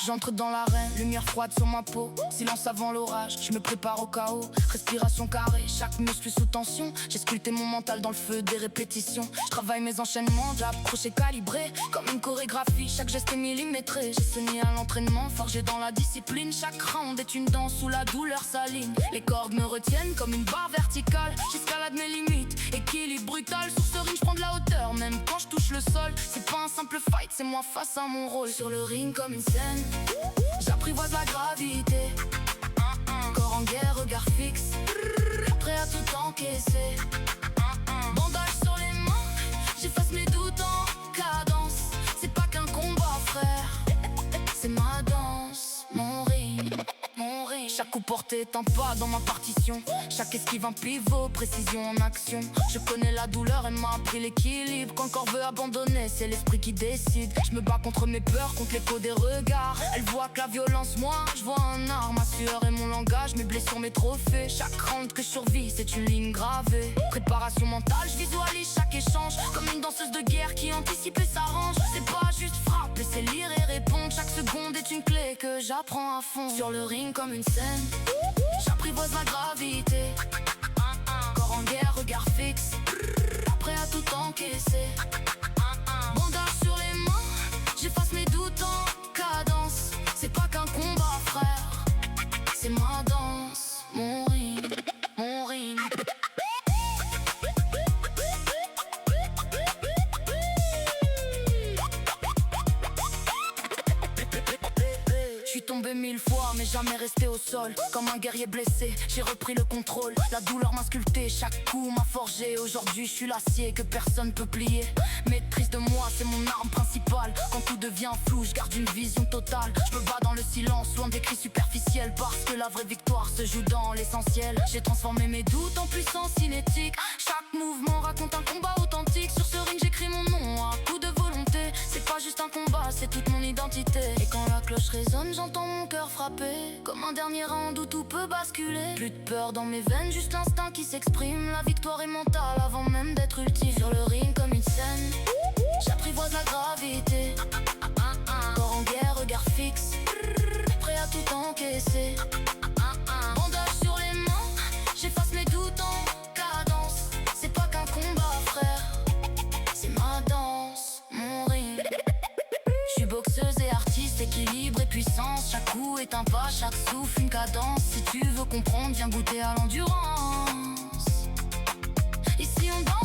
J'entre dans l'arène, lumière froide sur ma peau. Silence avant l'orage, je me prépare au chaos. Respiration carrée, chaque muscle sous tension. J'ai sculpté mon mental dans le feu des répétitions. Je travaille mes enchaînements, jab, crochet calibré. Comme une chorégraphie, chaque geste est millimétré. J'ai saigné à l'entraînement, forgé dans la discipline. Chaque round est une danse où la douleur s'aligne. Les cordes me retiennent comme une barre verticale. J'escalade mes limites, équilibre brutal. Sur ce ring, je prends de la hauteur, même quand je touche le sol. C'est pas un simple fight, c'est moi face à mon rôle. Sur le ring comme une scène, j'apprivoise la gravité. Corps en guerre, regard fixe, prêt à tout encaisser. Bandage sur les mains, j'efface mes doutes en cadence. C'est pas qu'un combat, frère, c'est ma danse, mon ring, mon ring. Chaque coup porté est un pas dans ma partition. Chaque esquive un pivot, précision en action. Je connais la douleur, elle m'a appris l'équilibre. Quand le corps veut abandonner, c'est l'esprit qui décide. Je me bats contre mes peurs, contre l'écho des regards. Elle voit que la violence, moi, je vois un art. Ma sueur et mon langage, mes blessures, mes trophées. Chaque round que je survis, c'est une ligne gravée. Préparation mentale, je visualise chaque échange. Comme une danseuse de guerre qui anticipe et s'arrange. C'est pas juste frapper, c'est lire et répondre. Chaque seconde est une clé que j'apprends à fond. Sur le ring comme une scène, j'apprivoise la gravité. Corps en guerre, regard fixe, prêt à tout encaisser. Bandage sur les mains, j'efface mes doutes en cadence. C'est pas qu'un combat, frère, c'est ma danse, mon ring, mon ring. J'suis tombé 1000 fois mais jamais resté au sol. Comme un guerrier blessé, j'ai repris le contrôle. La douleur m'a sculpté, chaque coup m'a forgé. Aujourd'hui je suis l'acier que personne peut plier. Maîtrise de moi, c'est mon arme principale. Quand tout devient flou, je garde une vision totale. Je me bats dans le silence, loin des cris superficiels. Parce que la vraie victoire se joue dans l'essentiel. J'ai transformé mes doutes en puissance cinétique. Chaque mouvement raconte un combat authentique. Sur ce ring j'écris mon nom à coup de volonté. C'est pas juste un combat, c'est toute mon identité. Et quand la cloche résonne, j'entends mon cœur frapper. Comme un dernier round où tout peut basculer. Plus de peur dans mes veines, juste l'instinct qui s'exprime. La victoire est mentale avant même d'être ultime. Sur le ring comme une scène, j'apprivoise la gravité. Corps en guerre, regard fixe, prêt à tout encaisser. Bandage sur les mains, j'efface mes doutes en cadence. C'est pas qu'un combat, frère, c'est ma danse, mon ring. J'suis boxeuse et artiste, équilibre et puissance. Chaque coup est un pas, chaque souffle une cadence. Si tu veux comprendre, viens goûter à l'endurance. Ici on danse